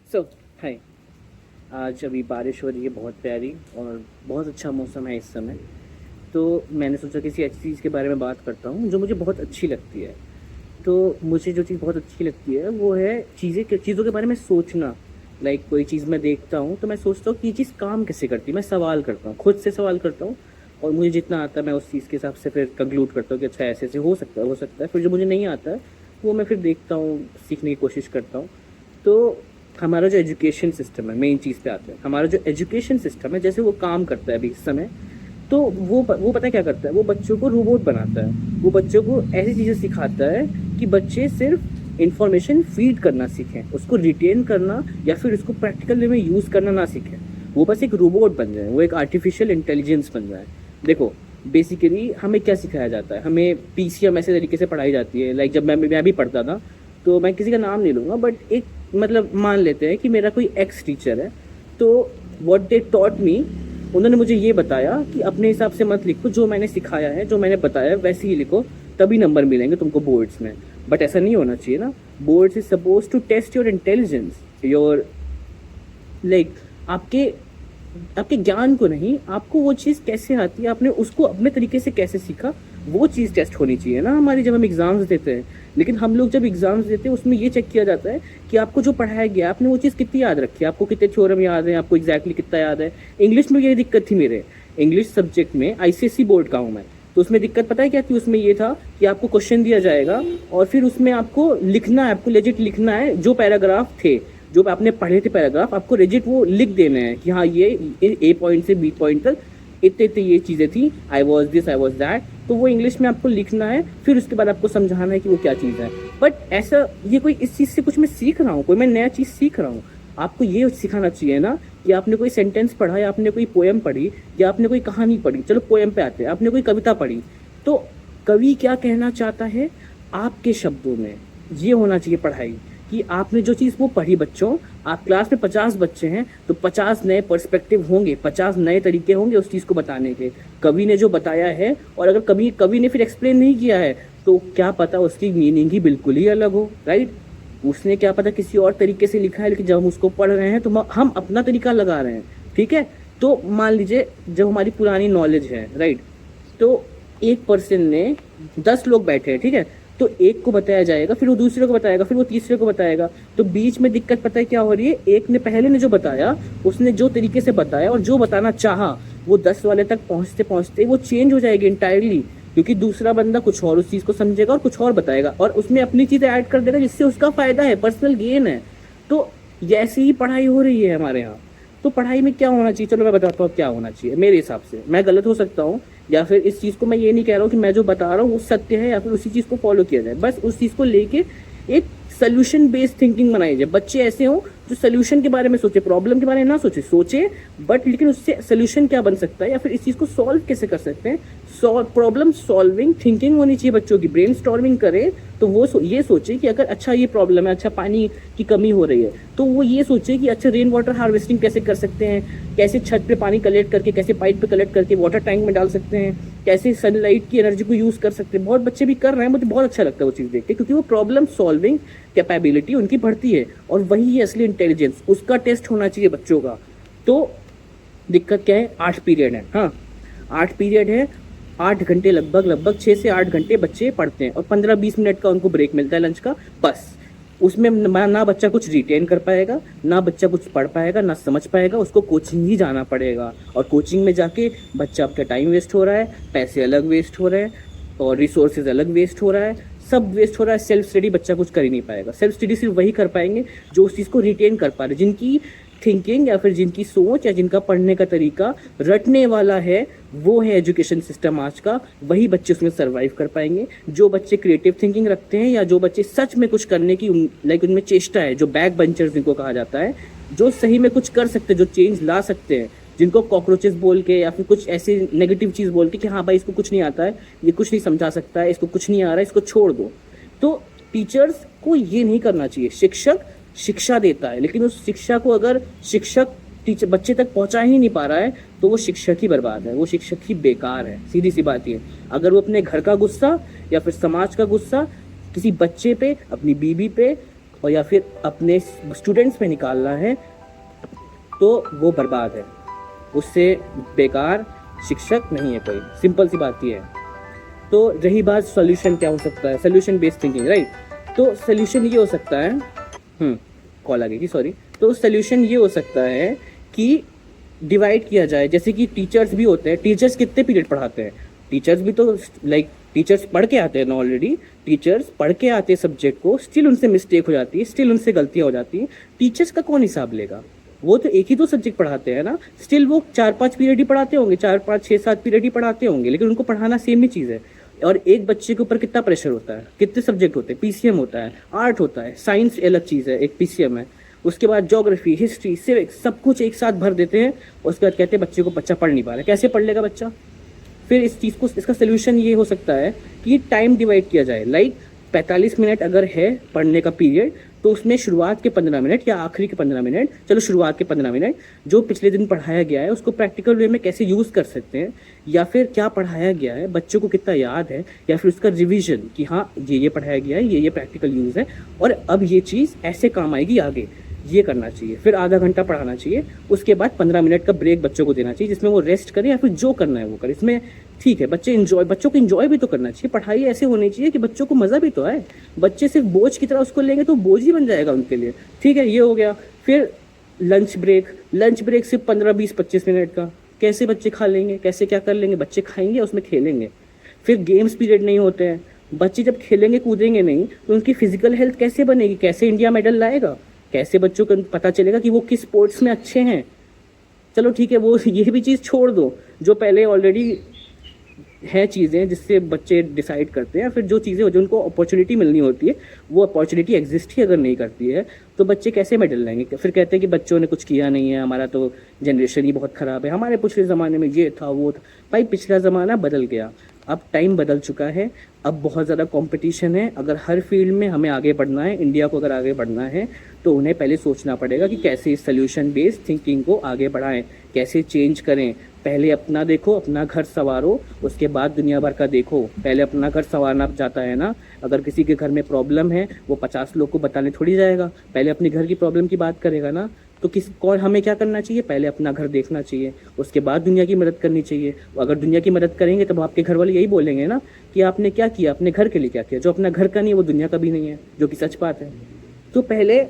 सो हाय। आज अभी बारिश हो रही है बहुत प्यारी, और बहुत अच्छा मौसम है इस समय। तो मैंने सोचा किसी ऐसी चीज़ के बारे में बात करता हूँ जो मुझे बहुत अच्छी लगती है। तो मुझे जो चीज़ बहुत अच्छी लगती है वो है चीज़ों के बारे में सोचना। लाइक कोई चीज़ मैं देखता हूँ तो मैं सोचता हूँ कि ये चीज़ काम कैसे करती है। मैं सवाल करता हूँ, खुद से सवाल करता हूँ, और मुझे जितना आता है मैं उस चीज़ के हिसाब से फिर कंक्लूड करता हूँ कि अच्छा ऐसे ऐसे हो सकता है। फिर जो मुझे नहीं आता है वो मैं फिर देखता हूँ, सीखने की कोशिश करता हूँ। तो हमारा जो एजुकेशन सिस्टम है, मेन चीज़ पे आते हैं। हमारा जो एजुकेशन सिस्टम है जैसे वो काम करता है अभी इस समय, तो वो पता है क्या करता है, वो बच्चों को रोबोट बनाता है। वो बच्चों को ऐसी चीज़ें सिखाता है कि बच्चे सिर्फ इंफॉर्मेशन फीड करना सीखें, उसको रिटेन करना या फिर उसको प्रैक्टिकल वे में यूज़ करना ना सीखें। वो बस एक रोबोट बन जाए, वो एक आर्टिफिशियल इंटेलिजेंस बन जाए। देखो, बेसिकली हमें क्या सिखाया जाता है, हमें पीसीएम ऐसे तरीके से पढ़ाई जाती है। लाइक जब मैं भी पढ़ता था, तो मैं किसी का नाम नहीं लूँगा, बट एक मतलब मान लेते हैं कि मेरा कोई एक्स टीचर है। तो व्हाट दे टॉट मी, उन्होंने मुझे ये बताया कि अपने हिसाब से मत लिखो, जो मैंने सिखाया है, जो मैंने बताया वैसे ही लिखो, तभी नंबर मिलेंगे तुमको बोर्ड्स में। बट ऐसा नहीं होना चाहिए ना। Boards is suppose to test your intelligence, your like आपके आपके ज्ञान को नहीं, आपको वो चीज़ कैसे आती है, आपने उसको अपने तरीके से कैसे सीखा, वो चीज़ टेस्ट होनी चाहिए ना हमारी, जब हम एग्ज़ाम्स देते हैं। लेकिन हम लोग जब एग्ज़ाम्स देते हैं उसमें ये चेक किया जाता है कि आपको जो पढ़ाया गया आपने वो चीज़ कितनी याद रखी है, आपको कितने थ्योरम याद है, आपको एग्जैक्टली कितना याद है। इंग्लिश में ये दिक्कत थी मेरे, इंग्लिश सब्जेक्ट में आईसीएसई बोर्ड का हूँ मैं। तो उसमें दिक्कत पता है क्या थी, उसमें ये था कि आपको क्वेश्चन दिया जाएगा और फिर उसमें आपको लिखना है, आपको लेजिट लिखना है जो पैराग्राफ थे, जो आपने पढ़े थे पैराग्राफ, आपको रेजिट वो लिख देने हैं कि हाँ ये ए पॉइंट से बी पॉइंट तक इतने इतने ये चीज़ें थी, I was this I was that. तो वो इंग्लिश में आपको लिखना है, फिर उसके बाद आपको समझाना है कि वो क्या चीज़ है। बट ऐसा ये कोई इस चीज़ से कुछ मैं सीख रहा हूँ, कोई मैं नया चीज़ सीख रहा हूँ। आपको ये सिखाना चाहिए ना कि आपने कोई सेंटेंस पढ़ा, या आपने कोई पोएम पढ़ी, या आपने कोई कहानी पढ़ी, चलो पोएम पे आते हैं, आपने कोई कविता पढ़ी, तो कवि क्या कहना चाहता है आपके शब्दों में, ये होना चाहिए पढ़ाई। कि आपने जो चीज़ वो पढ़ी, बच्चों आप क्लास में 50 बच्चे हैं तो 50 नए पर्सपेक्टिव होंगे, 50 नए तरीके होंगे उस चीज़ को बताने के। कवि ने जो बताया है, और अगर कभी कवि ने फिर एक्सप्लेन नहीं किया है तो क्या पता उसकी मीनिंग ही बिल्कुल ही अलग हो, राइट। उसने क्या पता किसी और तरीके से लिखा है, लेकिन जब हम उसको पढ़ रहे हैं तो हम अपना तरीका लगा रहे हैं, ठीक है। तो मान लीजिए जब हमारी पुरानी नॉलेज है, राइट, तो एक पर्सन ने 10 लोग बैठे हैं, ठीक है, तो एक को बताया जाएगा, फिर वो दूसरे को बताएगा, फिर वो तीसरे को बताएगा। तो बीच में दिक्कत पता है क्या हो रही है, एक ने पहले ने जो बताया, उसने जो तरीके से बताया और जो बताना चाहा, वो 10 वाले तक पहुंचते पहुंचते वो चेंज हो जाएगी इंटायरली। क्योंकि दूसरा बंदा कुछ और उस चीज को समझेगा और कुछ और बताएगा, और उसमें अपनी चीजें ऐड कर देगा जिससे उसका फायदा है, पर्सनल गेन है। तो ऐसी ही पढ़ाई हो रही है हमारे यहाँ। तो पढ़ाई में क्या होना चाहिए, चलो मैं बताता हूँ क्या होना चाहिए मेरे हिसाब से। मैं गलत हो सकता हूँ, या फिर इस चीज़ को मैं ये नहीं कह रहा हूँ कि मैं जो बता रहा हूँ वो सत्य है, या फिर उसी चीज़ को फॉलो किया जाए। बस उस चीज़ को लेके एक सोल्यूशन बेस्ड थिंकिंग बनाई जाए। बच्चे ऐसे हों जो सोल्यूशन के बारे में सोचे, प्रॉब्लम के बारे में ना सोचे बट लेकिन उससे सोल्यूशन क्या बन सकता है, या फिर इस चीज़ को सॉल्व कैसे कर सकते हैं। प्रॉब्लम सॉल्विंग थिंकिंग होनी चाहिए बच्चों की। ब्रेन स्टॉर्मिंग करें तो वो ये सोचे कि अगर अच्छा ये प्रॉब्लम है, अच्छा पानी की कमी हो रही है, तो वो ये सोचे कि अच्छा रेन वाटर हार्वेस्टिंग कैसे कर सकते हैं, कैसे छत पे पानी कलेक्ट करके, कैसे पाइप पे कलेक्ट करके वाटर टैंक में डाल सकते हैं, कैसे सनलाइट की एनर्जी को यूज़ कर सकते हैं। बहुत बच्चे भी कर रहे हैं, मुझे बहुत अच्छा लगता है वो चीज़ देख के, क्योंकि वो प्रॉब्लम सॉल्विंग कैपेबिलिटी उनकी बढ़ती है, और वही है असली इंटेलिजेंस। उसका टेस्ट होना चाहिए बच्चों का। तो दिक्कत क्या है, 8 पीरियड है, हाँ 8 पीरियड है, 8 घंटे लगभग 6 से 8 घंटे बच्चे पढ़ते हैं, और 15-20 मिनट का उनको ब्रेक मिलता है लंच का, बस। उसमें ना बच्चा कुछ रिटेन कर पाएगा, ना बच्चा कुछ पढ़ पाएगा, ना समझ पाएगा, उसको कोचिंग ही जाना पड़ेगा। और कोचिंग में जाके बच्चा आपका टाइम वेस्ट हो रहा है, पैसे अलग वेस्ट हो रहे हैं, और रिसोर्सेज अलग वेस्ट हो रहा है, सब वेस्ट हो रहा है। सेल्फ स्टडी बच्चा कुछ कर ही नहीं पाएगा। सेल्फ स्टडी सिर्फ वही कर पाएंगे जो उस चीज़ को रिटेन कर पा रहे, जिनकी थिंकिंग या फिर जिनकी सोच या जिनका पढ़ने का तरीका रटने वाला है, वो है एजुकेशन सिस्टम आज का। वही बच्चे उसमें सरवाइव कर पाएंगे। जो बच्चे क्रिएटिव थिंकिंग रखते हैं, या जो बच्चे सच में कुछ करने की लाइक उनमें चेष्टा है, जो बैक बेंचर्स जिनको कहा जाता है, जो सही में कुछ कर सकते हैं, जो चेंज ला सकते हैं, जिनको कॉकरोचेस बोल के या फिर कुछ ऐसी नेगेटिव चीज़ बोल के कि हाँ भाई इसको कुछ नहीं आता है, ये कुछ नहीं समझा सकता है, इसको कुछ नहीं आ रहा है, इसको छोड़ दो। तो टीचर्स को ये नहीं करना चाहिए। शिक्षक शिक्षा देता है, लेकिन उस शिक्षा को अगर शिक्षक टीचर बच्चे तक पहुंचा ही नहीं पा रहा है तो वो शिक्षक ही बर्बाद है, वो शिक्षक ही बेकार है। सीधी सी बात ये। अगर वो अपने घर का गुस्सा या फिर समाज का गुस्सा किसी बच्चे पे, अपनी बीवी पे, और या फिर अपने स्टूडेंट्स पे निकालना है, तो वो बर्बाद है, उससे बेकार शिक्षक नहीं है कोई। सिंपल सी बात ये है। तो रही बात सॉल्यूशन क्या हो सकता है, सोल्यूशन बेस्ड थिंकिंग, राइट। तो सोल्यूशन ये हो सकता है, कॉल आ गई थी, सॉरी। तो सोल्यूशन ये हो सकता है कि डिवाइड किया जाए, जैसे कि टीचर्स भी होते हैं, टीचर्स कितने पीरियड पढ़ाते हैं, टीचर्स भी तो लाइक टीचर्स पढ़ के आते हैं ना, ऑलरेडी टीचर्स पढ़ के आते हैं सब्जेक्ट को, स्टिल उनसे मिस्टेक हो जाती है, स्टिल उनसे गलतियां हो जाती हैं, टीचर्स का कौन हिसाब लेगा? वो तो एक ही तो सब्जेक्ट पढ़ाते हैं ना, स्टिल वो 4-5 पीरियड ही पढ़ाते होंगे, 4-5-6-7 पीरियड ही पढ़ाते होंगे, लेकिन उनको पढ़ाना सेम ही चीज़ है। और एक बच्चे के ऊपर कितना प्रेशर होता है, कितने सब्जेक्ट होते हैं, पीसीएम होता है, आर्ट होता है, साइंस अलग चीज़ है, एक पीसीएम है, उसके बाद ज्योग्राफी, हिस्ट्री, सिविक्स, सब कुछ एक साथ भर देते हैं। उसके बाद कहते हैं बच्चे को, बच्चा पढ़ नहीं पा रहा है, कैसे पढ़ लेगा बच्चा? फिर इस चीज़ को, इसका सोल्यूशन ये हो सकता है कि टाइम डिवाइड किया जाए, लाइक 45 मिनट अगर है पढ़ने का पीरियड, तो उसमें शुरुआत के 15 मिनट या आखिरी के 15 मिनट, चलो शुरुआत के 15 मिनट जो पिछले दिन पढ़ाया गया है उसको प्रैक्टिकल वे में कैसे यूज़ कर सकते हैं, या फिर क्या पढ़ाया गया है, बच्चों को कितना याद है, या फिर उसका रिवीजन कि हाँ ये पढ़ाया गया है, ये प्रैक्टिकल यूज़ है, और अब ये चीज़ ऐसे काम आएगी आगे, ये करना चाहिए। फिर आधा घंटा पढ़ाना चाहिए, उसके बाद 15 मिनट का ब्रेक बच्चों को देना चाहिए, जिसमें वो रेस्ट करें या फिर जो करना है वो करें। इसमें ठीक है, बच्चों को इन्जॉय भी तो करना चाहिए। पढ़ाई ऐसे होनी चाहिए कि बच्चों को मज़ा भी तो आए। बच्चे सिर्फ बोझ की तरह उसको लेंगे तो बोझ ही बन जाएगा उनके लिए। ठीक है, ये हो गया। फिर लंच ब्रेक सिर्फ 15-20-25 मिनट का, कैसे बच्चे खा लेंगे, कैसे क्या कर लेंगे? बच्चे खाएंगे, उसमें खेलेंगे। फिर गेम्स पीरियड नहीं होते हैं। बच्चे जब खेलेंगे कूदेंगे नहीं तो उनकी फिजिकल हेल्थ कैसे बनेगी? कैसे इंडिया मेडल लाएगा? कैसे बच्चों को पता चलेगा कि वो किस स्पोर्ट्स में अच्छे हैं? चलो ठीक है, वो ये भी चीज़ छोड़ दो, जो पहले ऑलरेडी है चीज़ें जिससे बच्चे डिसाइड करते हैं। फिर जो चीज़ें जो उनको अपॉर्चुनिटी मिलनी होती है, वो अपॉर्चुनिटी एग्जिस्ट ही अगर नहीं करती है, तो बच्चे कैसे मेडल लाएंगे? फिर कहते हैं कि बच्चों ने कुछ किया नहीं है, हमारा तो जनरेशन ही बहुत ख़राब है, हमारे पिछले ज़माने में ये था वो था। भाई पिछला ज़माना बदल गया, अब टाइम बदल चुका है, अब बहुत ज़्यादा कंपटीशन है। अगर हर फील्ड में हमें आगे बढ़ना है, इंडिया को अगर आगे बढ़ना है, तो उन्हें पहले सोचना पड़ेगा कि कैसे इस सोल्यूशन बेस्ड थिंकिंग को आगे बढ़ाएं, कैसे चेंज करें। पहले अपना देखो, अपना घर संवारो, उसके बाद दुनिया भर का देखो। पहले अपना घर संवारना जाता है ना, अगर किसी के घर में प्रॉब्लम है, वो 50 लोग को बताने थोड़ी जाएगा, पहले अपने घर की प्रॉब्लम की बात करेगा ना। तो हमें क्या करना चाहिए? पहले अपना घर देखना चाहिए, उसके बाद दुनिया की मदद करनी चाहिए। अगर दुनिया की मदद करेंगे तब आपके घर वाले यही बोलेंगे ना कि आपने क्या किया, अपने घर के लिए क्या किया। जो अपना घर का नहीं है वो दुनिया का भी नहीं है, जो कि सच बात है। तो पहले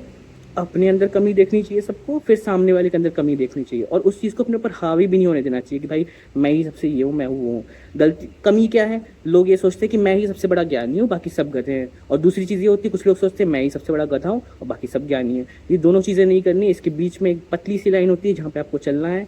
अपने अंदर कमी देखनी चाहिए सबको, फिर सामने वाले के अंदर कमी देखनी चाहिए, और उस चीज़ को अपने ऊपर हावी भी नहीं होने देना चाहिए कि भाई मैं ही सबसे ये हूँ, मैं वो हूँ। गलती कमी क्या है? लोग ये सोचते हैं कि मैं ही सबसे बड़ा ज्ञानी हूँ, बाकी सब गधे हैं। और दूसरी चीज़ ये होती है, कुछ लोग सोचते हैं मैं ही सबसे बड़ा गधा हूँ और बाकी सब ज्ञानी है। ये दोनों चीज़ें नहीं करनी, इसके बीच में एक पतली सी लाइन होती है जहाँ पर आपको चलना है।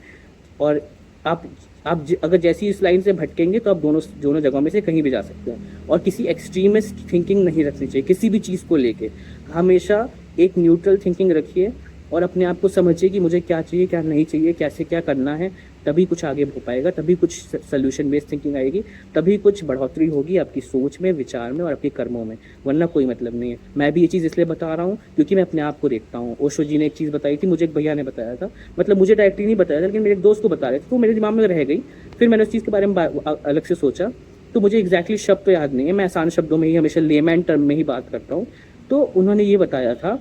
और आप अगर जैसी इस लाइन से भटकेंगे तो आप दोनों जगहों में से कहीं भी जा सकते हैं। और किसी एक्सट्रीमिस्ट थिंकिंग नहीं रखनी चाहिए किसी भी चीज़ को लेके। हमेशा एक न्यूट्रल थिंकिंग रखिए और अपने आप को समझिए कि मुझे क्या चाहिए, क्या नहीं चाहिए, कैसे क्या करना है। तभी कुछ आगे हो पाएगा, तभी कुछ सोल्यूशन बेस्ड थिंकिंग आएगी, तभी कुछ बढ़ोतरी होगी आपकी सोच में, विचार में और आपके कर्मों में। वरना कोई मतलब नहीं है। मैं भी ये चीज़ इसलिए बता रहा हूँ क्योंकि मैं अपने आप को देखता हूँ। ओशो जी ने एक चीज़ बताई थी, मुझे एक भैया ने बताया था, मतलब मुझे डायरेक्टली नहीं बताया था, लेकिन मेरे दोस्त को बता रहे थे, तो मेरे दिमाग में रह गई। फिर मैंने उस चीज़ के बारे में अलग से सोचा, तो मुझे एग्जैक्टली शब्द तो याद नहीं है, मैं आसान शब्दों में ही, हमेशा लेमैन टर्म में ही बात करता हूँ। तो उन्होंने ये बताया था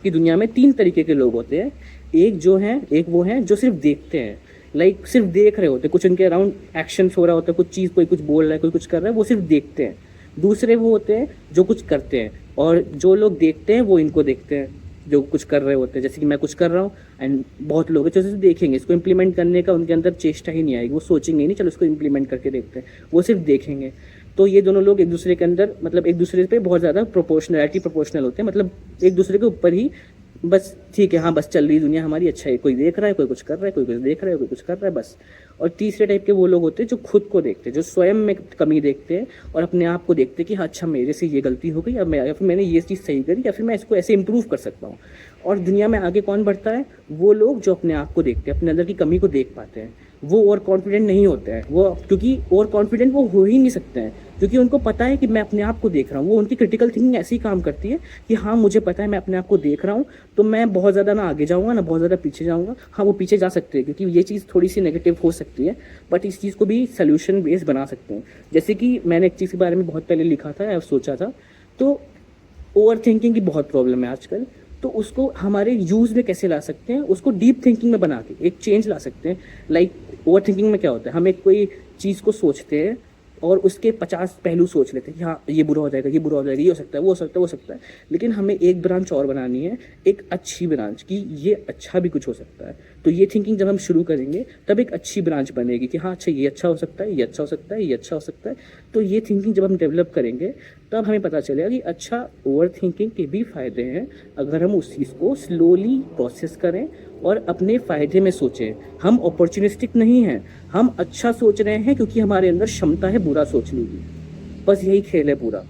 कि दुनिया में 3 तरीके के लोग होते हैं। एक वो हैं जो सिर्फ देखते हैं, लाइक सिर्फ देख रहे होते हैं, कुछ उनके अराउंड एक्शन हो रहा होता है, कुछ चीज़, कोई कुछ बोल रहा है, कोई कुछ कर रहा है, वो सिर्फ देखते हैं। दूसरे वो होते हैं जो कुछ करते हैं, और जो लोग देखते हैं वो इनको देखते हैं जो कुछ कर रहे होते हैं। जैसे कि मैं कुछ कर रहा हूँ एंड बहुत लोग हैं जो सिर्फ देखेंगे, इसको इम्प्लीमेंट करने का उनके अंदर चेष्टा ही नहीं आएगी, वो सोचेंगे नहीं चलो इसको इम्प्लीमेंट करके देखते हैं, वो सिर्फ देखेंगे। तो ये दोनों लोग एक दूसरे के अंदर, मतलब एक दूसरे पे बहुत ज़्यादा प्रोपोर्शनल होते हैं, मतलब एक दूसरे के ऊपर ही बस ठीक है, हाँ बस चल रही दुनिया हमारी, अच्छा है, कोई देख रहा है, कोई कुछ कर रहा है, कोई कुछ देख रहा है, कोई कुछ कर रहा है, बस। और तीसरे टाइप के वो लोग होते हैं जो खुद को देखते हैं, जो स्वयं में कमी देखते हैं और अपने आप को देखते हैं कि हाँ अच्छा मेरे से ये गलती हो गई, अब मैं, या फिर मैंने ये चीज़ सही करी, या फिर मैं इसको ऐसे इंप्रूव कर सकता हूँ। और दुनिया में आगे कौन बढ़ता है? वो लोग जो अपने आप को देखते हैं, अपने अंदर की कमी को देख पाते हैं। वो ओवर कॉन्फिडेंट नहीं होते हैं, वो क्योंकि ओवर कॉन्फिडेंट वो हो ही नहीं सकते हैं, क्योंकि उनको पता है कि मैं अपने आप को देख रहा हूँ। वो उनकी क्रिटिकल थिंकिंग ऐसी काम करती है कि हाँ मुझे पता है मैं अपने आप को देख रहा हूँ, तो मैं बहुत ज़्यादा ना आगे जाऊँगा ना बहुत ज़्यादा पीछे जाऊँगा। हाँ वो पीछे जा सकते हैं क्योंकि ये चीज़ थोड़ी सी नेगेटिव हो सकती है, बट इस चीज़ को भी सोल्यूशन बेस्ड बना सकते हैं। जैसे कि मैंने एक चीज़ के बारे में बहुत पहले लिखा था या सोचा था, तो ओवर थिंकिंग की बहुत प्रॉब्लम है आजकल। तो उसको हमारे यूज़ में कैसे ला सकते हैं, उसको डीप थिंकिंग में बना के एक चेंज ला सकते हैं। लाइक ओवर थिंकिंग में क्या होता है, हम एक कोई चीज़ को सोचते हैं और उसके 50 पहलू सोच लेते हैं कि हाँ ये बुरा हो जाएगा, ये बुरा हो जाएगा, ये हो सकता है, वो हो सकता है, वो हो सकता है। लेकिन हमें एक ब्रांच और बनानी है, एक अच्छी ब्रांच की ये अच्छा भी कुछ हो सकता है। तो ये थिंकिंग जब हम शुरू करेंगे तब एक अच्छी ब्रांच बनेगी कि हाँ अच्छा ये अच्छा हो सकता है, ये अच्छा हो सकता है, ये अच्छा हो सकता है। तो ये थिंकिंग जब हम डेवलप करेंगे तब हमें पता चलेगा कि अच्छा ओवर थिंकिंग के भी फ़ायदे हैं अगर हम उस चीज़ को स्लोली प्रोसेस करें और अपने फ़ायदे में सोचें। हम अपॉर्चुनिस्टिक नहीं हैं, हम अच्छा सोच रहे हैं क्योंकि हमारे अंदर क्षमता है बुरा सोचने की। बस यही खेल है पूरा।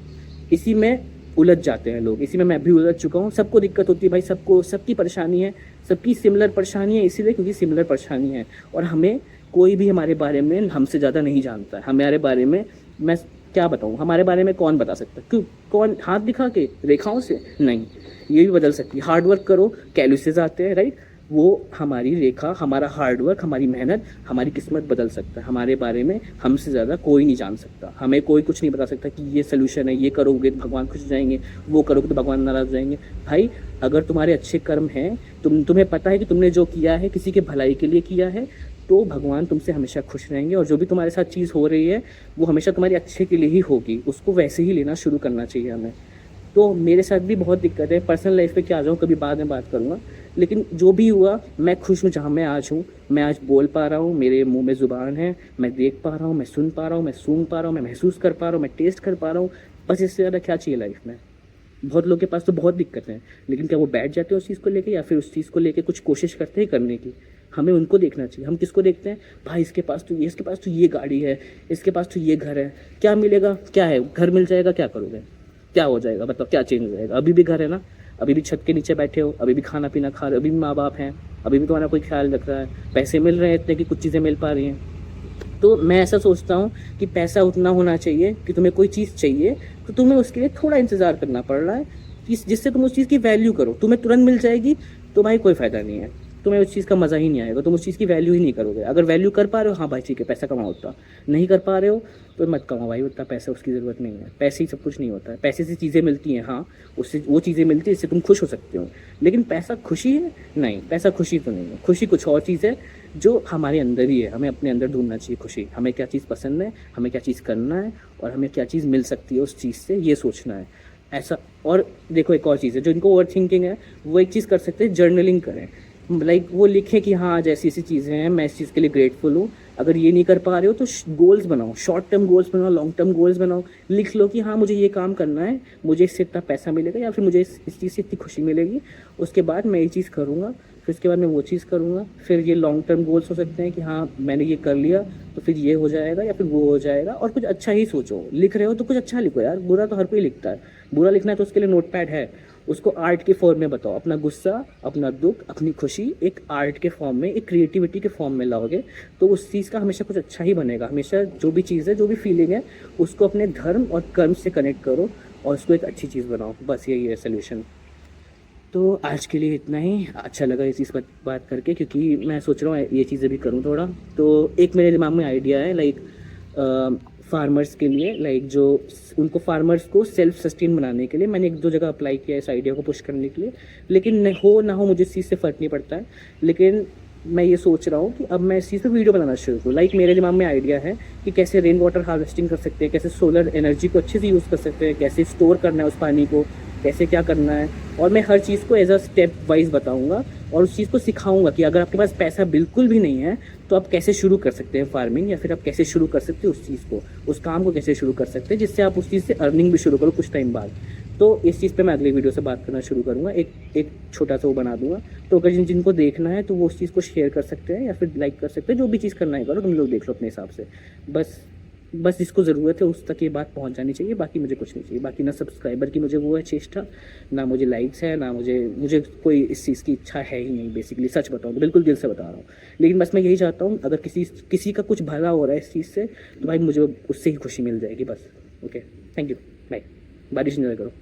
इसी में उलझ जाते हैं लोग, इसी में मैं भी उलझ चुका हूँ। सबको दिक्कत होती है भाई, सबको सबकी परेशानी है, सबकी सिमिलर परेशानी है, इसीलिए क्योंकि सिमिलर परेशानी है। और हमें कोई भी हमारे बारे में हमसे ज़्यादा नहीं जानता है। हमारे बारे में मैं क्या बताऊँ, हमारे बारे में कौन बता सकता है? क्यों? कौन हाथ दिखा के, रेखाओं से नहीं। ये भी बदल सकती है, हार्ड वर्क करो, कैलकुलस आते हैं, राइट? वो हमारी रेखा, हमारा हार्ड वर्क, हमारी मेहनत, हमारी किस्मत बदल सकता है। हमारे बारे में हमसे ज़्यादा कोई नहीं जान सकता। हमें कोई कुछ नहीं बता सकता कि ये सलूशन है, ये करोगे तो भगवान खुश हो जाएंगे, वो करोगे तो भगवान नाराज़ हो जाएंगे। भाई अगर तुम्हारे अच्छे कर्म हैं, तुम्हें पता है कि तुमने जो किया है किसी के भलाई के लिए किया है, तो भगवान तुमसे हमेशा खुश रहेंगे। और जो भी तुम्हारे साथ चीज़ हो रही है वो हमेशा तुम्हारे अच्छे के लिए ही होगी। उसको वैसे ही लेना शुरू करना चाहिए हमें। तो मेरे साथ भी बहुत दिक्कत है, पर्सनल लाइफ पे क्या आ जाऊँ कभी बाद में बात करूँगा। लेकिन जो भी हुआ मैं खुश हूँ जहाँ मैं आज हूँ। मैं आज बोल पा रहा हूँ, मेरे मुंह में ज़ुबान है, मैं देख पा रहा हूँ, मैं सुन पा रहा हूँ, मैं सूंघ पा रहा हूँ, मैं महसूस कर पा रहा हूँ, मैं टेस्ट कर पा रहा हूँ। बस इससे ज़्यादा क्या चाहिए लाइफ में? बहुत लोगों के पास तो बहुत दिक्कतें हैं, लेकिन क्या वो बैठ जाते हैं उस चीज़ को लेके या फिर उस चीज़ को लेके कुछ कोशिश करते हैं करने की? हमें उनको देखना चाहिए। हम किसको देखते हैं? भाई इसके पास तो ये, इसके पास तो ये गाड़ी है, इसके पास तो ये घर है, क्या मिलेगा? क्या है? घर मिल जाएगा, क्या करोगे? क्या हो जाएगा? मतलब क्या चेंज हो जाएगा? अभी भी घर है ना, अभी भी छत के नीचे बैठे हो, अभी भी खाना पीना खा रहे हो, अभी भी माँ बाप हैं, अभी भी तुम्हारा कोई ख्याल रख रहा है, पैसे मिल रहे हैं इतने कि कुछ चीज़ें मिल पा रही हैं। तो मैं ऐसा सोचता हूँ कि पैसा उतना होना चाहिए कि तुम्हें कोई चीज़ चाहिए तो तुम्हें उसके लिए थोड़ा इंतज़ार करना पड़ रहा है, जिससे तुम उस चीज़ की वैल्यू करो। तुम्हें तुरंत मिल जाएगी तो भाई कोई फ़ायदा नहीं है, तुम्हें उस चीज़ का मज़ा ही नहीं आएगा, तुम उस चीज़ की वैल्यू ही नहीं करोगे। अगर वैल्यू कर पा रहे हो, हाँ भाई ठीक है पैसा कमाओ, उतना नहीं कर पा रहे हो तो मत कमाओ भाई, उतना पैसा उसकी ज़रूरत नहीं है। पैसे ही सब कुछ नहीं होता है। पैसे से चीज़ें मिलती हैं, हाँ उससे वो चीज़ें मिलती है जिससे तुम खुश हो सकते हो, लेकिन पैसा खुशी है नहीं, पैसा खुशी तो नहीं है। खुशी कुछ और चीज़ है जो हमारे अंदर ही है। हमें अपने अंदर ढूंढना चाहिए खुशी। हमें क्या चीज़ पसंद है, हमें क्या चीज़ करना है और हमें क्या चीज़ मिल सकती है उस चीज़ से, ये सोचना है ऐसा। और देखो एक और चीज़ है, जो इनको ओवर थिंकिंग है वो एक चीज़ कर सकते हैं, जर्नलिंग करें। लाइक वो लिखें कि हाँ आज ऐसी ऐसी चीज़ें हैं, मैं इस चीज़ के लिए ग्रेटफुल हूँ। अगर ये नहीं कर पा रहे हो तो गोल्स बनाओ, शॉर्ट टर्म गोल्स बनाओ, लॉन्ग टर्म गोल्स बनाओ। लिख लो कि हाँ मुझे ये काम करना है, मुझे इससे इतना पैसा मिलेगा या फिर मुझे इस चीज़ से इतनी खुशी मिलेगी, उसके बाद मैं ये चीज़ करूँगा, फिर उसके बाद मैं वो चीज़ करूँगा। फिर ये लॉन्ग टर्म गोल्स हो सकते हैं कि हाँ मैंने ये कर लिया तो फिर ये हो जाएगा या फिर वो हो जाएगा। और कुछ अच्छा ही सोचो, लिख रहे हो तो कुछ अच्छा लिखो यार, बुरा तो हर कोई लिखता है। बुरा लिखना है तो उसके लिए नोटपैड है, उसको आर्ट के फॉर्म में बताओ। अपना गुस्सा, अपना दुख, अपनी खुशी एक आर्ट के फॉर्म में, एक क्रिएटिविटी के फॉर्म में लाओगे तो उस चीज़ का हमेशा कुछ अच्छा ही बनेगा। हमेशा जो भी चीज़ है, जो भी फीलिंग है, उसको अपने धर्म और कर्म से कनेक्ट करो और उसको एक अच्छी चीज़ बनाओ। बस यही है सोल्यूशन। तो आज के लिए इतना ही। अच्छा लगा इस चीज़ पर बात करके, क्योंकि मैं सोच रहा हूँ ये चीज़ें भी करूँ थोड़ा। तो एक मेरे दिमाग में आइडिया है, लाइक फार्मर्स के लिए, लाइक जो उनको फार्मर्स को सेल्फ सस्टेन बनाने के लिए मैंने एक दो जगह अप्लाई किया है इस आइडिया को पुश करने के लिए। लेकिन हो ना हो मुझे इस चीज़ से फ़र्क नहीं पड़ता है। लेकिन मैं ये सोच रहा हूँ कि अब मैं इस चीज़ पर वीडियो बनाना शुरू करूँ। लाइक मेरे दिमाग में आइडिया है कि कैसे रेन वाटर हार्वेस्टिंग कर सकते हैं, कैसे सोलर एनर्जी को अच्छे से यूज़ कर सकते हैं, कैसे स्टोर करना है उस पानी को, कैसे क्या करना है। और मैं हर चीज़ को एज अ स्टेप वाइज बताऊँगा और उस चीज़ को सिखाऊंगा कि अगर आपके पास पैसा बिल्कुल भी नहीं है तो आप कैसे शुरू कर सकते हैं फार्मिंग, या फिर आप कैसे शुरू कर सकते हैं उस चीज़ को, उस काम को कैसे शुरू कर सकते हैं जिससे आप उस चीज़ से अर्निंग भी शुरू करो कुछ टाइम बाद। तो इस चीज़ पे मैं अगले वीडियो से बात करना शुरू करूँगा, एक छोटा सा वो बना दूँगा। तो अगर जिनको देखना है तो वो उस चीज़ को शेयर कर सकते हैं या फिर लाइक कर सकते हैं, जो भी चीज़ करना है करो, तुम लोग देख लो अपने हिसाब से। बस जिसको ज़रूरत है उस तक ये बात पहुंच जानी चाहिए, बाकी मुझे कुछ नहीं चाहिए। बाकी ना सब्सक्राइबर की मुझे वो है चेष्टा, ना मुझे लाइक्स है, ना मुझे कोई इस चीज़ की इच्छा है ही नहीं। बेसिकली सच बताऊँ तो बिल्कुल दिल से बता रहा हूँ। लेकिन बस मैं यही चाहता हूँ अगर किसी का कुछ भला हो रहा है इस चीज़ से तो भाई मुझे उससे ही खुशी मिल जाएगी बस। Okay, thank you, bye. बारिश एंजॉय करो।